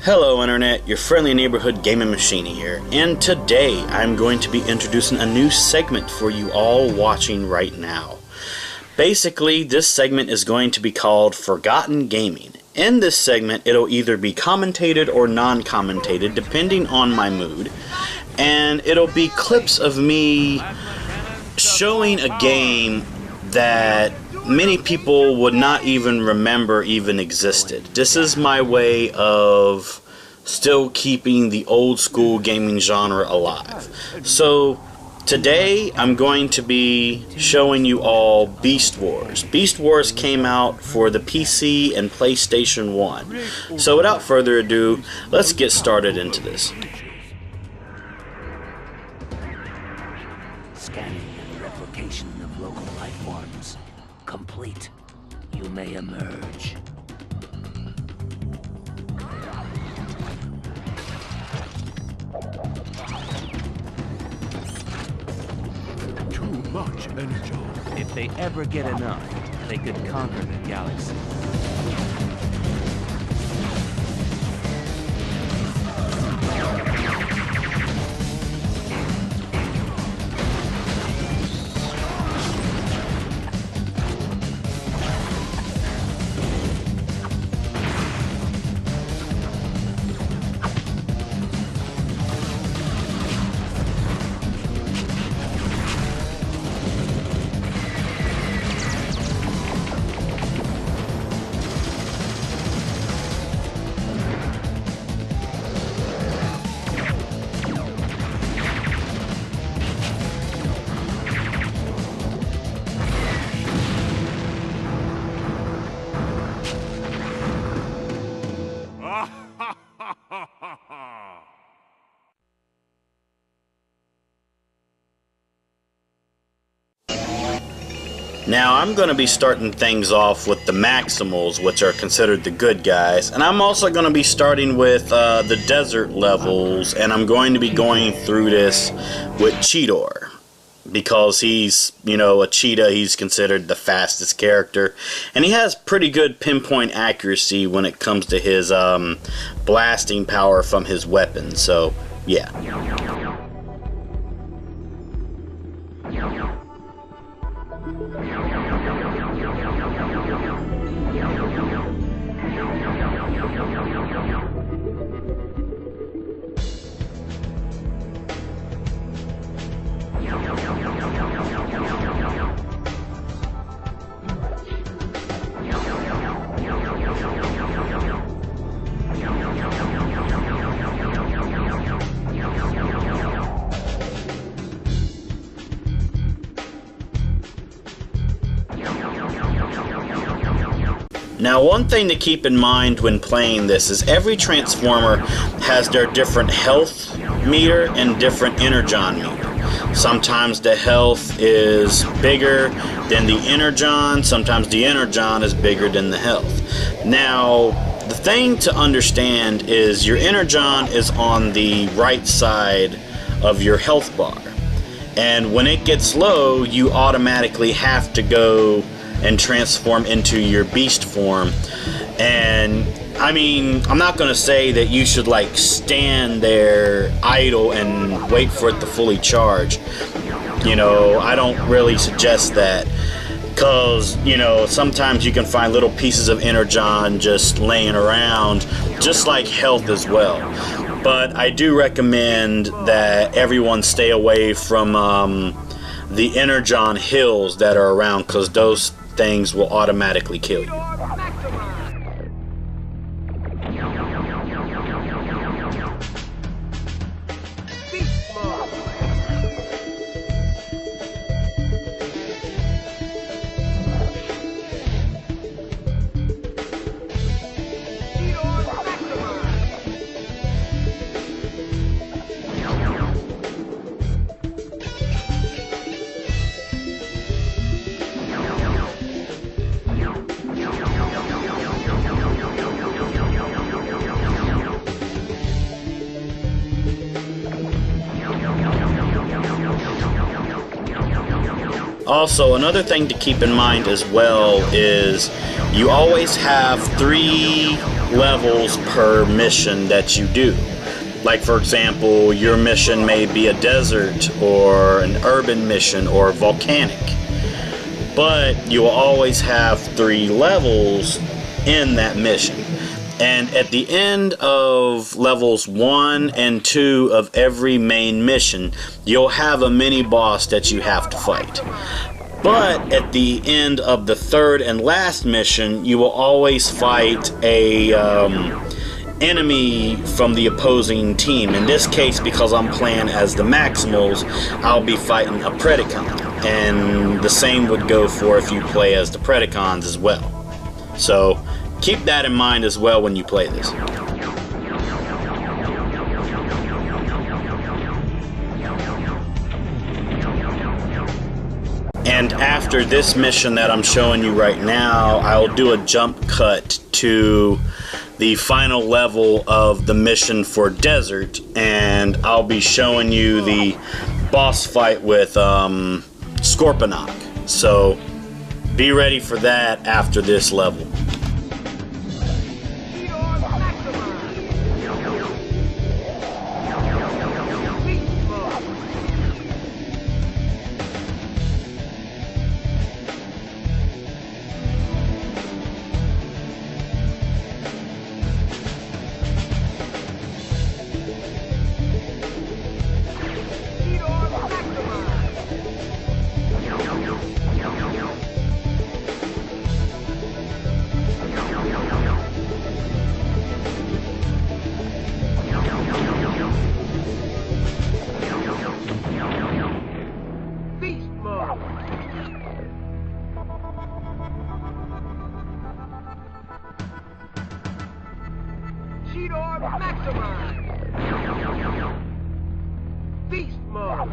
Hello Internet, your friendly neighborhood gaming machine here, and today I'm going to be introducing a new segment for you all watching right now. Basically, this segment is going to be called Forgotten Gaming. In this segment, it'll either be commentated or non-commentated depending on my mood, and it'll be clips of me showing a game that many people would not even remember even existed. This is my way of still keeping the old school gaming genre alive. So today I'm going to be showing you all Beast Wars. Beast Wars came out for the PC and PlayStation 1. So without further ado, let's get started into this. Scanning and replication of local life forms complete. You may emerge. Too much energy. If they ever get enough, they could conquer the galaxy. Now I'm going to be starting things off with the Maximals, which are considered the good guys, and I'm also going to be starting with the desert levels, and I'm going to be going through this with Cheetor, because he's, you know, a cheetah. He's considered the fastest character, and he has pretty good pinpoint accuracy when it comes to his blasting power from his weapons, so yeah. Now, one thing to keep in mind when playing this is every Transformer has their different health meter and different energon meter. Sometimes the health is bigger than the energon, sometimes the energon is bigger than the health. Now, the thing to understand is your energon is on the right side of your health bar. And when it gets low, you automatically have to go and transform into your beast form. And I mean, I'm not gonna say that you should like stand there idle and wait for it to fully charge. You know, I don't really suggest that, because, you know, sometimes you can find little pieces of energon just laying around, just like health as well. But I do recommend that everyone stay away from the energon hills that are around, because those things will automatically kill you. Also, another thing to keep in mind as well is you always have 3 levels per mission that you do. Like, for example, your mission may be a desert or an urban mission or volcanic, but you will always have 3 levels in that mission. And at the end of levels 1 and 2 of every main mission, you'll have a mini boss that you have to fight. But at the end of the 3rd and last mission, you will always fight a enemy from the opposing team. In this case, because I'm playing as the Maximals, I'll be fighting a Predacon. And the same would go for if you play as the Predacons as well. So keep that in mind as well when you play this. And after this mission that I'm showing you right now, I'll do a jump cut to the final level of the mission for Desert, and I'll be showing you the boss fight with Scorponok. So be ready for that after this level. Beast mode!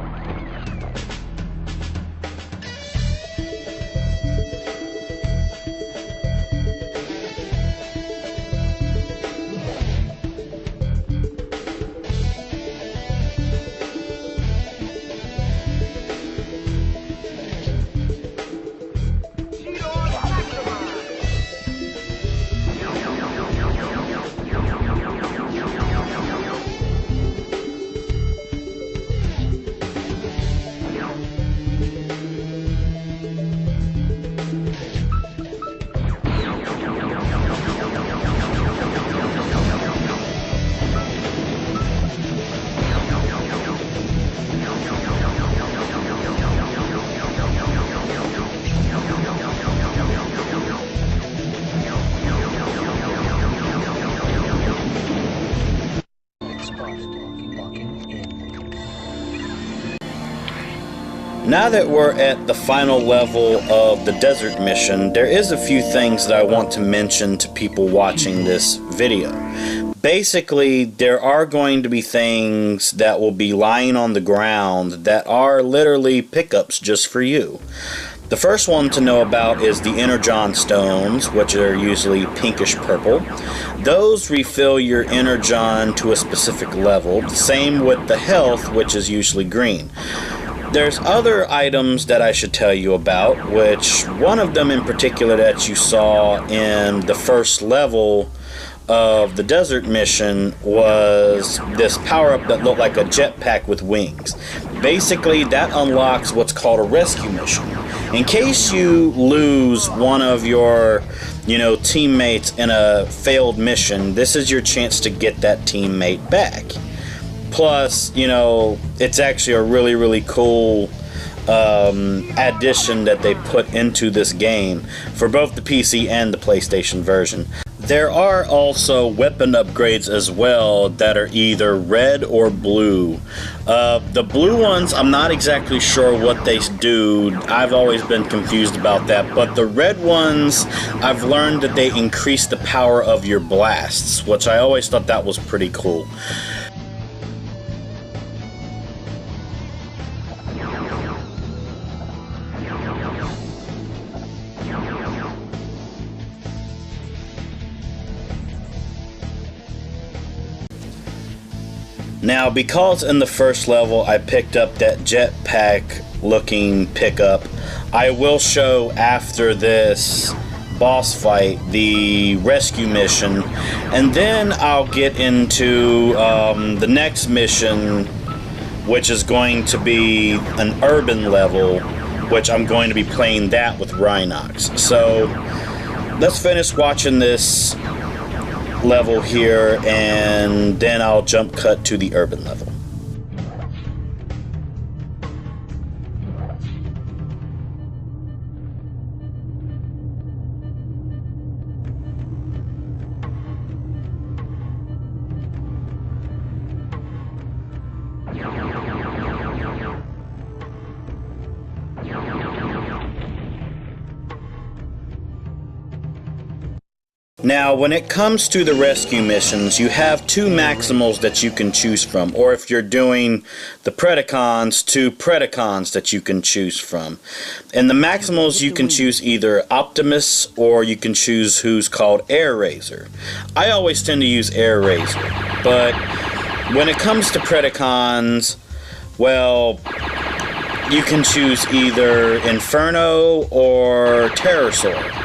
Now that we're at the final level of the desert mission, there is a few things that I want to mention to people watching this video. Basically, there are going to be things that will be lying on the ground that are literally pickups just for you. The first one to know about is the Energon stones, which are usually pinkish purple. Those refill your Energon to a specific level. Same with the health, which is usually green. There's other items that I should tell you about, which one of them in particular that you saw in the first level of the desert mission was this power-up that looked like a jetpack with wings. Basically, that unlocks what's called a rescue mission. In case you lose one of your, teammates in a failed mission, this is your chance to get that teammate back. Plus, it's actually a really, really cool addition that they put into this game for both the PC and the PlayStation version. There are also weapon upgrades as well that are either red or blue. The blue ones, I'm not exactly sure what they do. I've always been confused about that. But the red ones, I've learned that they increase the power of your blasts, which I always thought that was pretty cool. Now, because in the first level I picked up that jetpack looking pickup, I will show after this boss fight, the rescue mission, and then I'll get into the next mission, which is going to be an urban level, which I'm going to be playing that with Rhinox. So let's finish watching this level here, and then I'll jump cut to the urban level. Now, when it comes to the rescue missions, you have two maximals that you can choose from, or if you're doing the Predacons, two Predacons that you can choose from. And the maximals, you can choose either Optimus, or you can choose who's called Air Razor. I always tend to use Air Razor, but when it comes to Predacons, well, you can choose either Inferno or Pterosaur.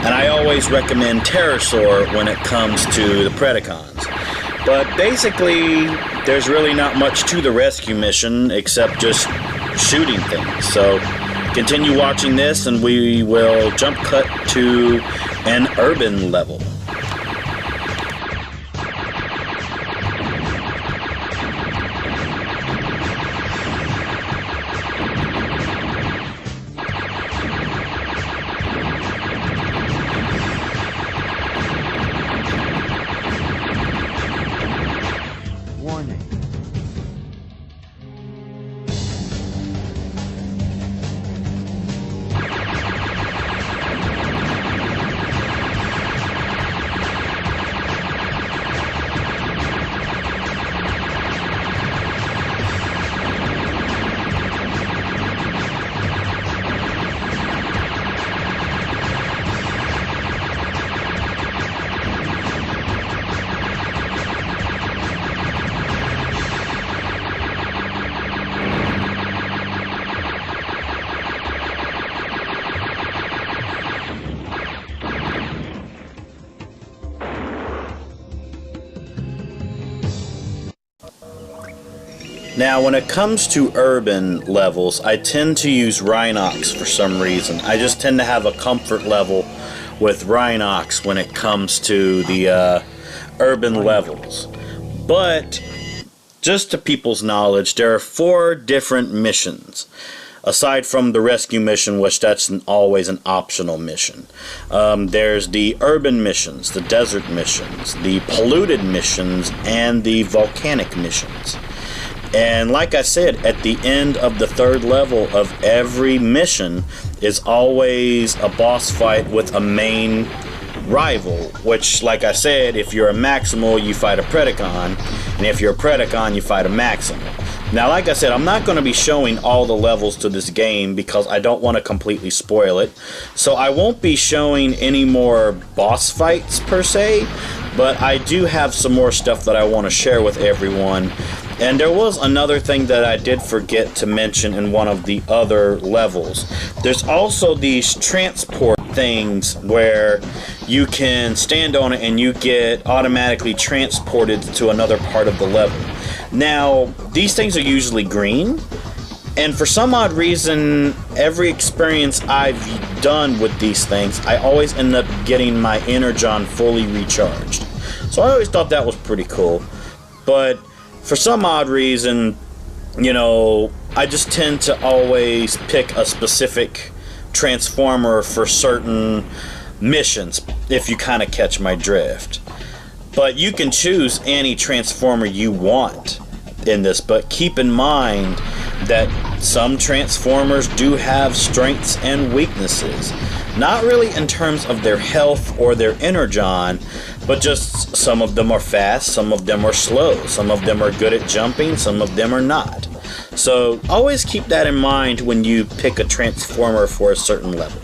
And I always recommend Pterosaur when it comes to the Predacons. But basically, there's really not much to the rescue mission except just shooting things. So continue watching this and we will jump cut to an urban level. Now, when it comes to urban levels, I tend to use Rhinox for some reason. I just tend to have a comfort level with Rhinox when it comes to the urban levels. But, just to people's knowledge, there are 4 different missions. Aside from the rescue mission, which that's always an optional mission. There's the urban missions, the desert missions, the polluted missions, and the volcanic missions. And like I said, at the end of the 3rd level of every mission is always a boss fight with a main rival, which, like I said, if you're a Maximal, you fight a Predacon, and if you're a Predacon, you fight a Maximal. Now, like I said, I'm not going to be showing all the levels to this game because I don't want to completely spoil it. So I won't be showing any more boss fights per se, but I do have some more stuff that I want to share with everyone. And there was another thing that I did forget to mention in one of the other levels. There's also these transport things where you can stand on it and you get automatically transported to another part of the level. Now, these things are usually green, and for some odd reason, every experience I've done with these things, I always end up getting my Energon fully recharged. So I always thought that was pretty cool. But for some odd reason, you know, I just tend to always pick a specific transformer for certain missions, if you kind of catch my drift. But you can choose any transformer you want in this, but keep in mind that some transformers do have strengths and weaknesses. Not really in terms of their health or their energon, but just some of them are fast, some of them are slow, some of them are good at jumping, some of them are not. So always keep that in mind when you pick a transformer for a certain level.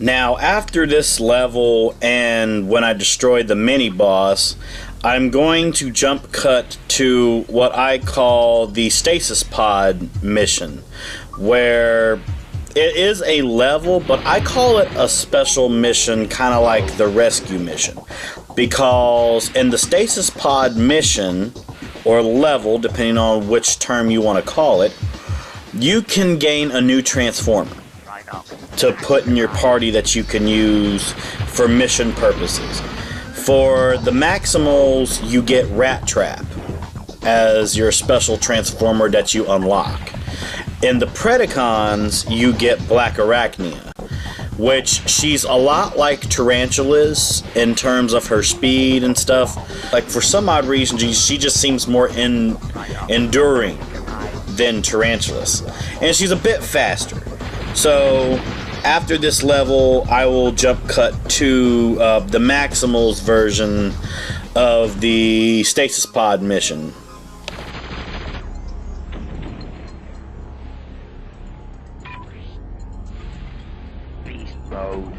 Now, after this level and when I destroyed the mini-boss, I'm going to jump cut to what I call the stasis pod mission, where it is a level, but I call it a special mission, kind of like the rescue mission, because in the stasis pod mission, or level, depending on which term you want to call it, you can gain a new transformer to put in your party that you can use for mission purposes. For the Maximals, you get Rat Trap as your special transformer that you unlock. In the Predacons, you get Black Arachnia, which she's a lot like Tarantulas in terms of her speed and stuff. Like, for some odd reason, she just seems more enduring than Tarantulas. And she's a bit faster. So after this level, I will jump cut to the Maximals version of the Stasis Pod mission. Beast mode.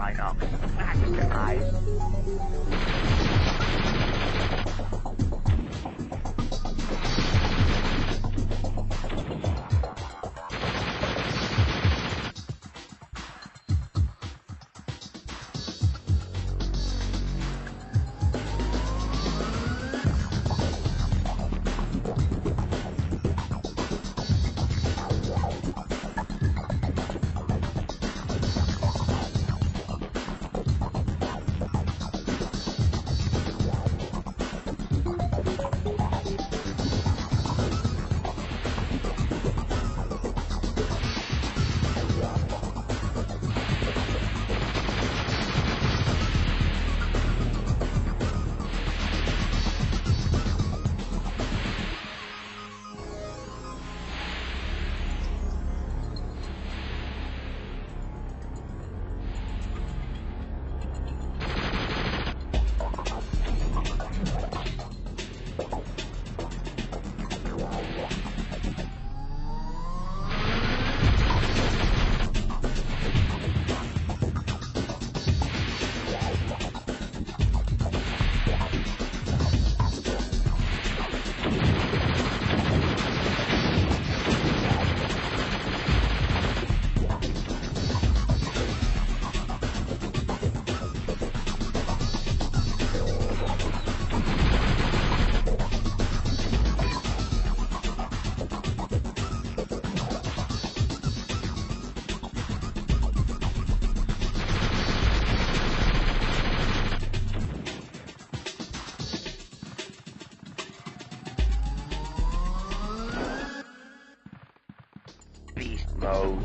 Right up. Back in your eyes. Beast mode.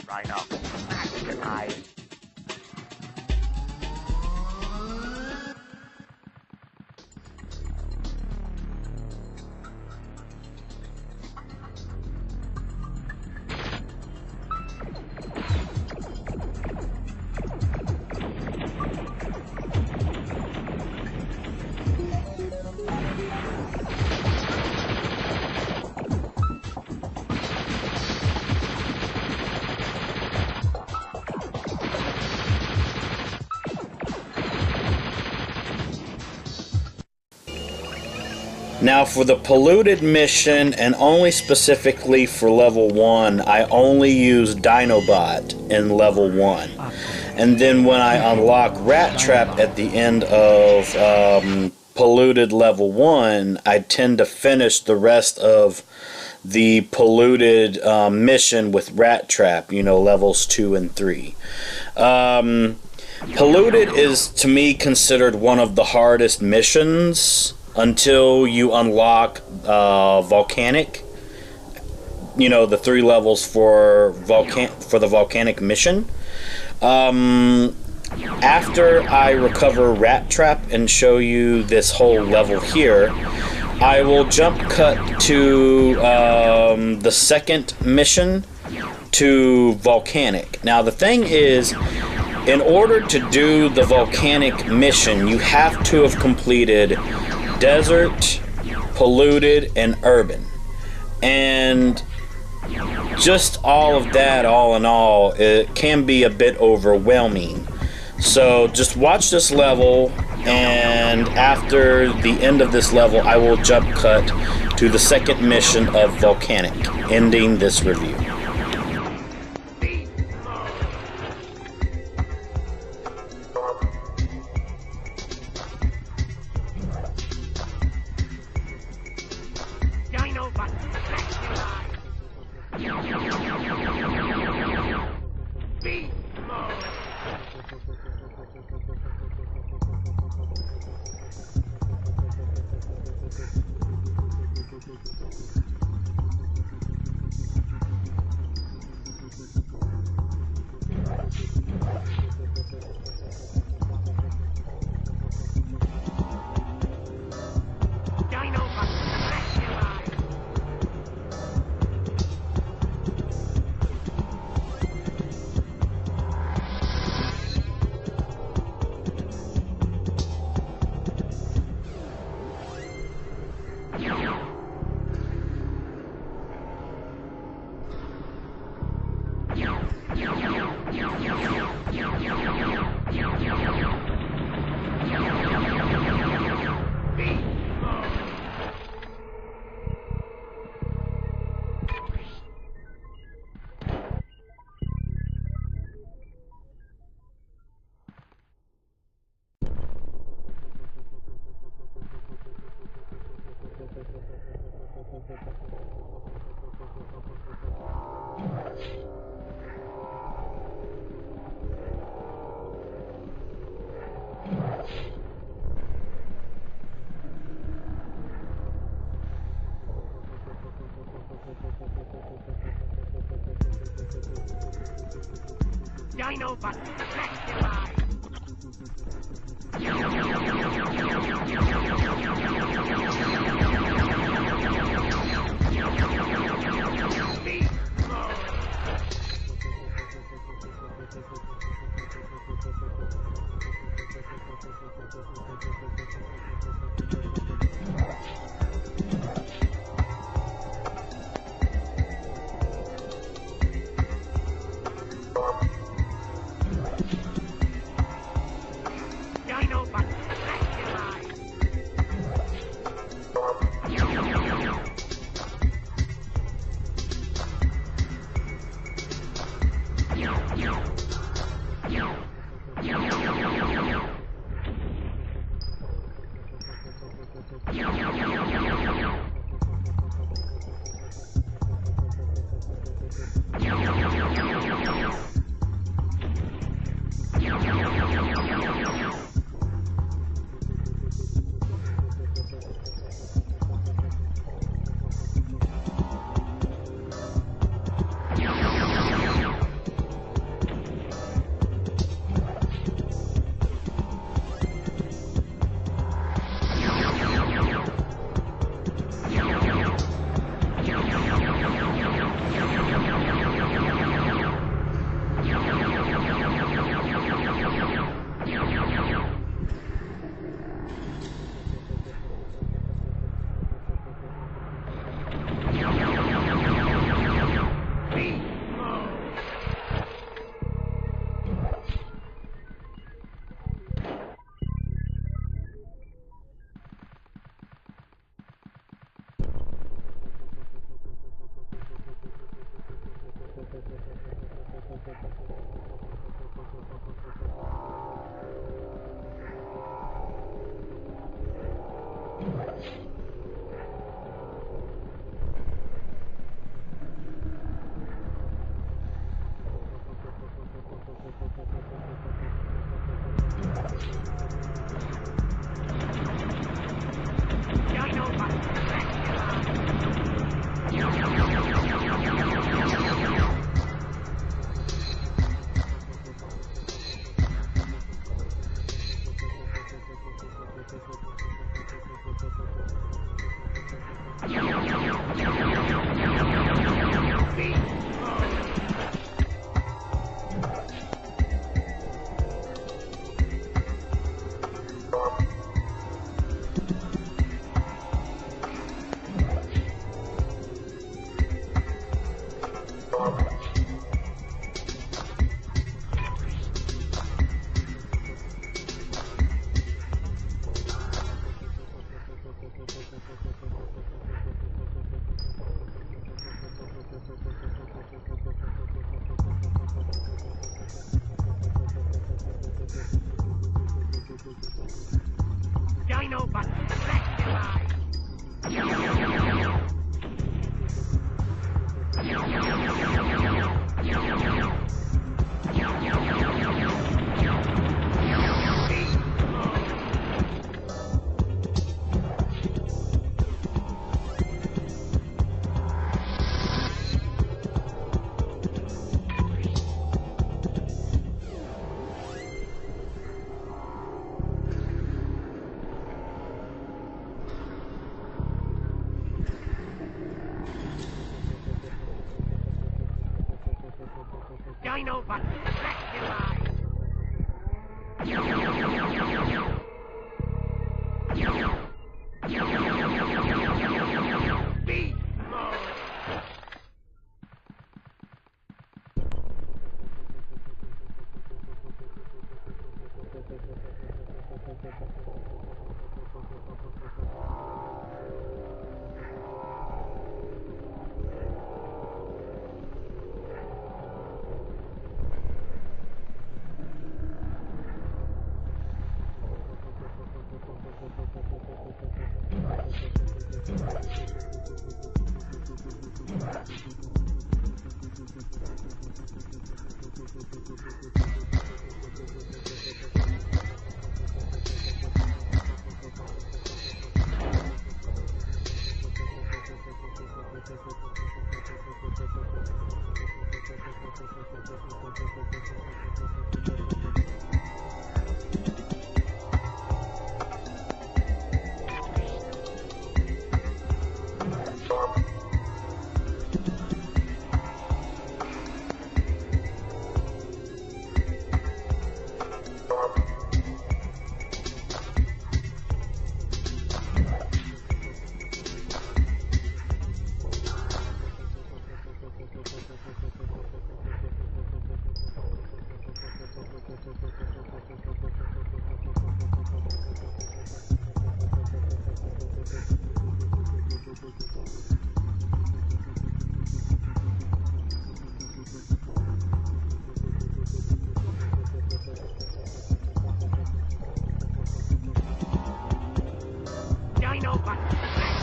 Right up. Back in your eyes. Now for the polluted mission, and only specifically for level 1, I only use Dinobot in level 1. And then when I unlock Rat Trap at the end of polluted level 1, I tend to finish the rest of the polluted mission with Rat Trap, you know, levels 2 and 3. Polluted is, to me, considered one of the hardest missions until you unlock volcanic. You know, the 3 levels for the volcanic mission. After I recover Rat Trap and show you this whole level here, I will jump cut to the second mission to volcanic. Now the thing is, in order to do the volcanic mission, you have to have completed desert, polluted, and urban. And just all of that, all in all, it can be a bit overwhelming. So just watch this level, and after the end of this level, I will jump cut to the second mission of volcanic, ending this review. Dinobot, Dracula! Dino button activated. Dino button activated. Beast mode. Dino button activated.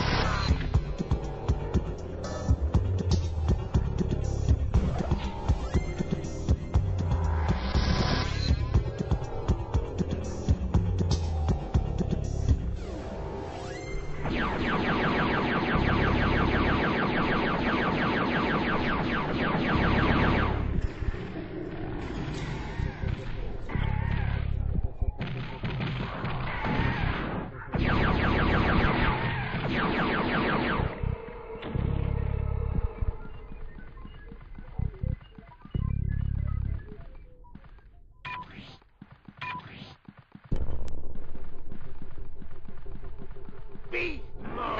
Beast mode.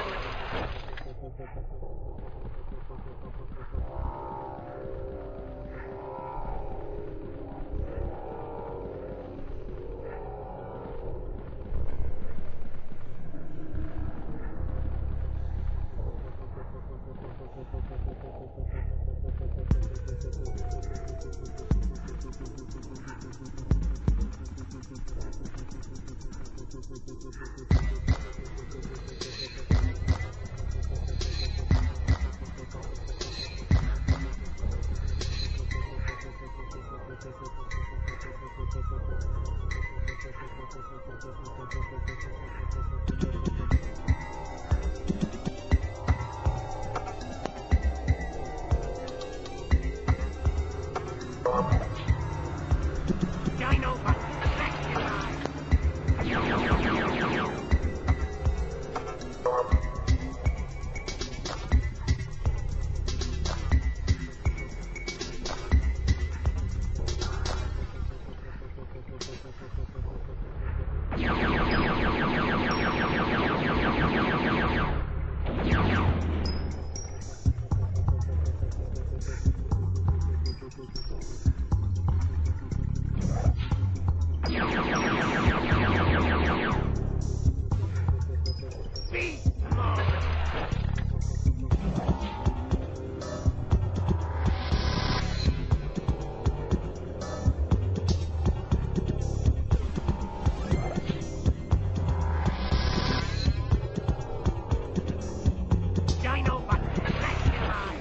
Beast mode. Dino button. Maximize.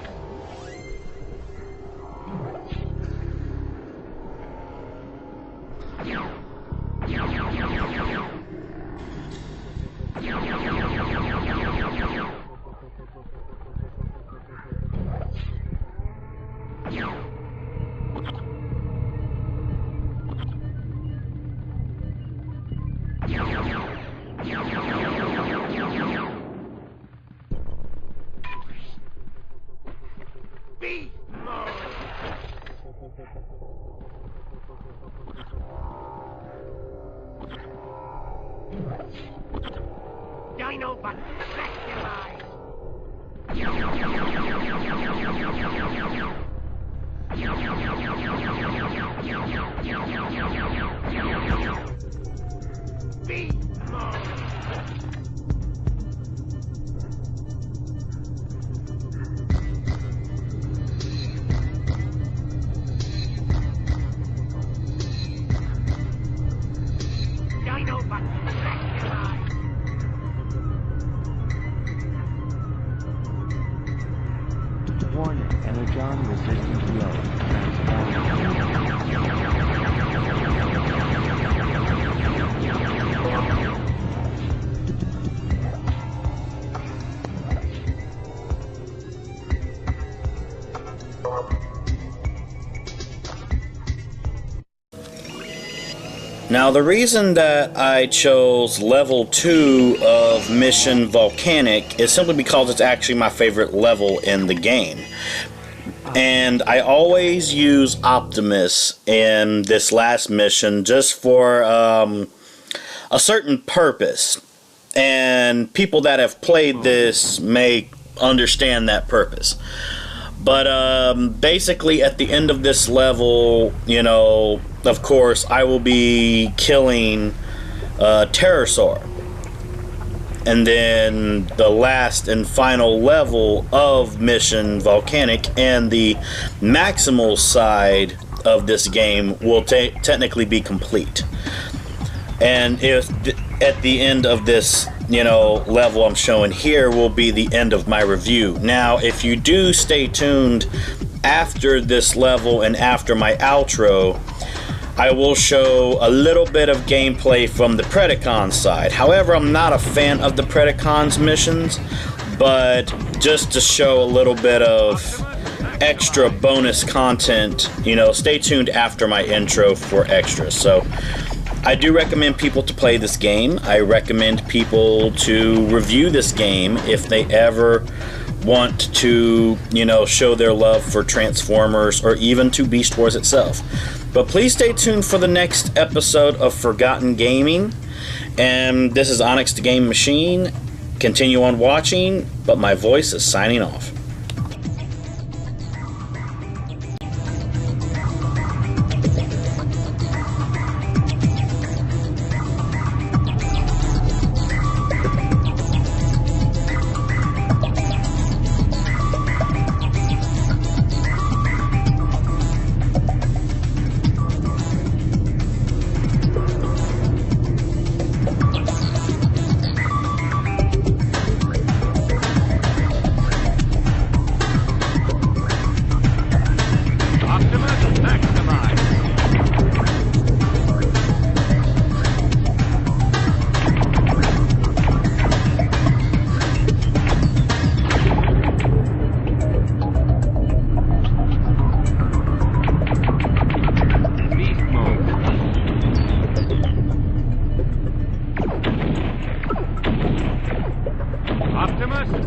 Beast mode. Dino button. Maximize. Beast mode. Dino button. Maximize. Warning, energon resistance low. Now, the reason that I chose level 2 of Mission Volcanic is simply because it's actually my favorite level in the game. And I always use Optimus in this last mission just for a certain purpose. And people that have played this may understand that purpose. But basically at the end of this level, you know, of course, I will be killing Pterosaur. And then the last and final level of Mission Volcanic and the maximal side of this game will technically be complete. And if at the end of this, you know, level I'm showing here will be the end of my review. Now, if you do stay tuned after this level and after my outro, I will show a little bit of gameplay from the Predacon side. However, I'm not a fan of the Predacon's missions, but just to show a little bit of extra bonus content, you know, stay tuned after my intro for extras. So I do recommend people to play this game. I recommend people to review this game if they ever want to, you know, show their love for Transformers or even to Beast Wars itself. But please stay tuned for the next episode of Forgotten Gaming. And this is Onyx The Gaming Machine. Continue on watching, but my voice is signing off.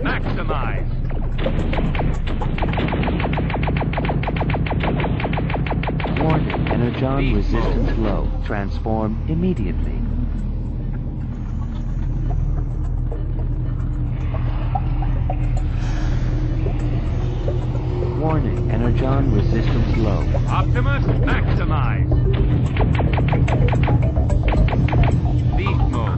Maximize. Warning, energon resistance low. Transform immediately. Warning, energon resistance low. Optimus, maximize. Beast mode.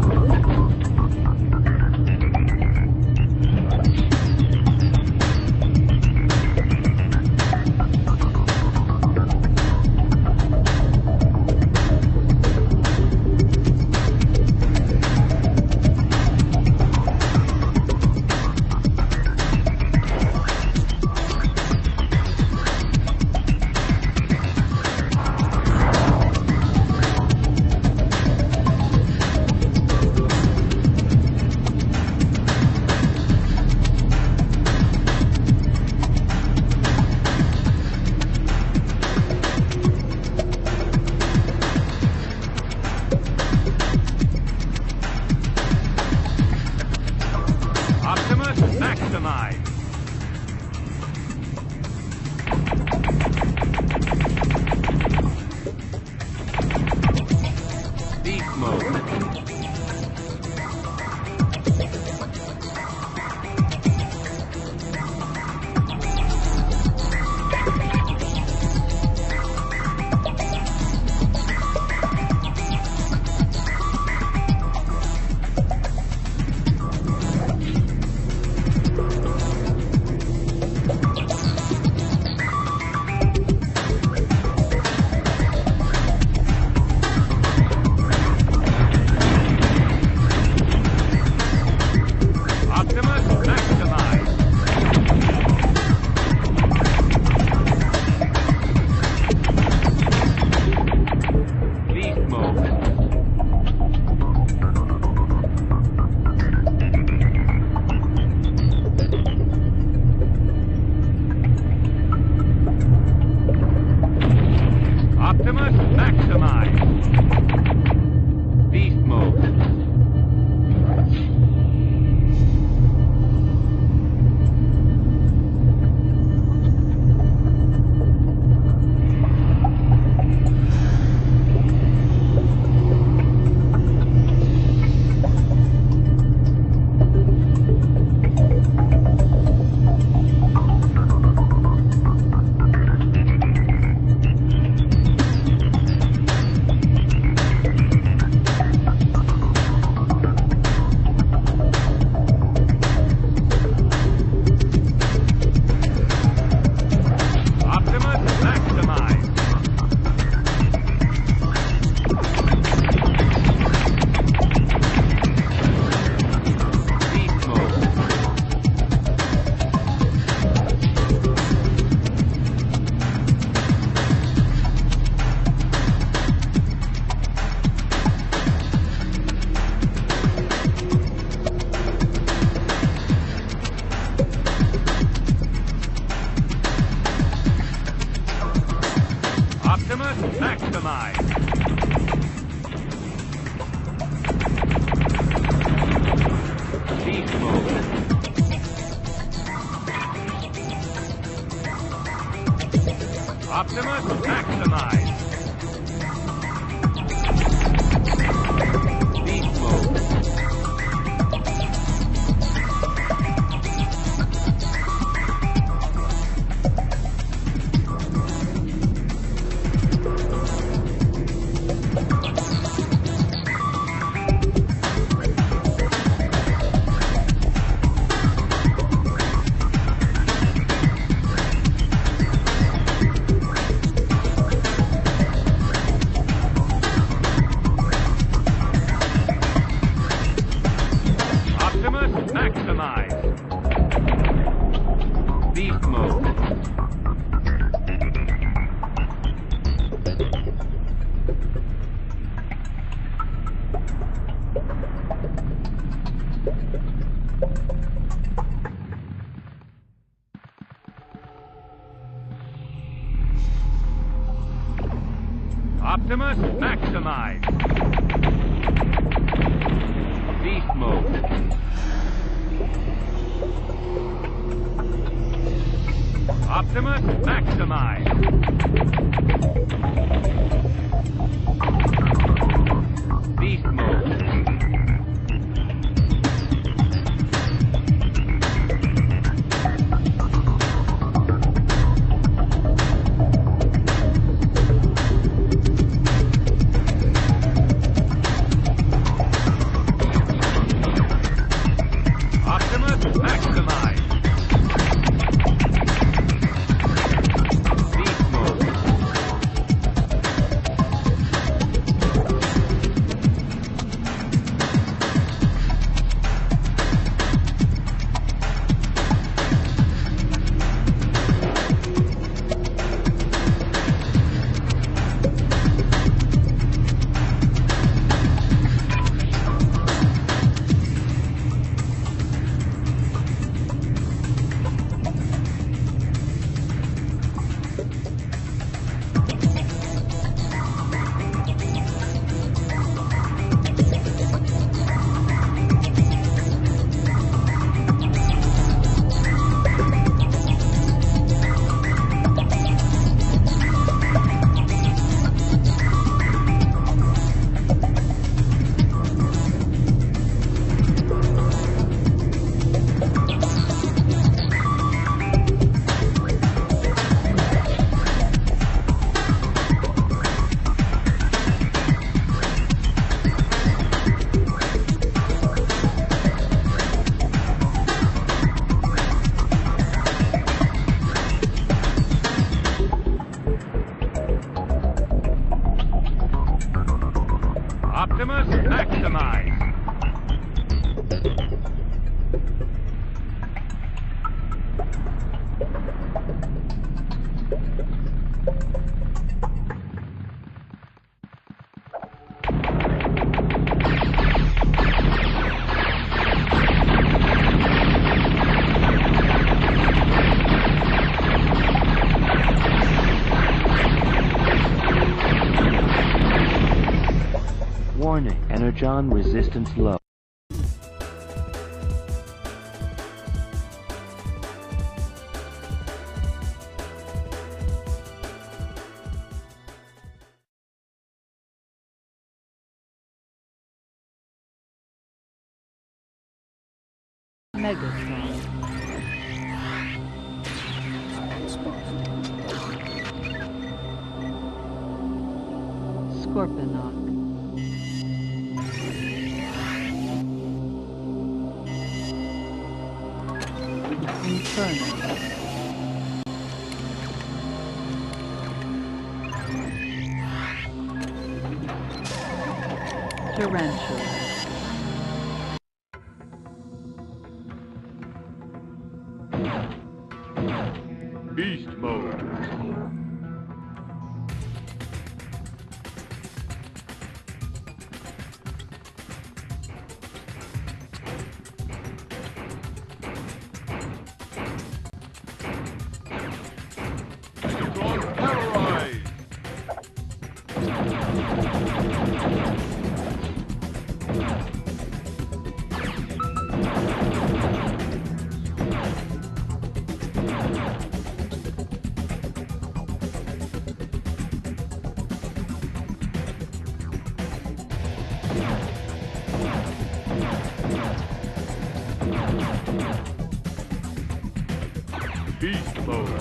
Beast mode. Optimus, maximize. Beast mode. Maximize. Beast mode. Optimus, maximize. Beast mode. Optimus, maximize. Beast mode. Optimus, maximize. Optimus, maximize. Warning, energon resistance low. Megatron. Scorponok. Inferno. Tarantula. Beast mode. Beast mode.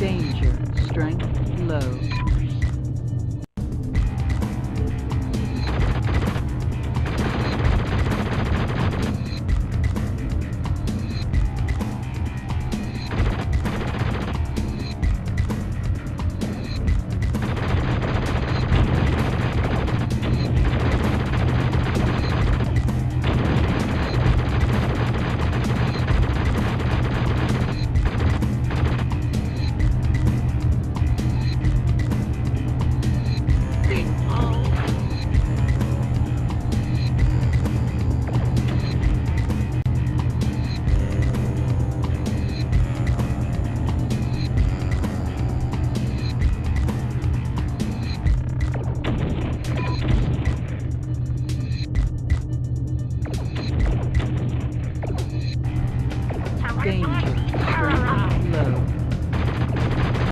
Danger. Strength low. Danger.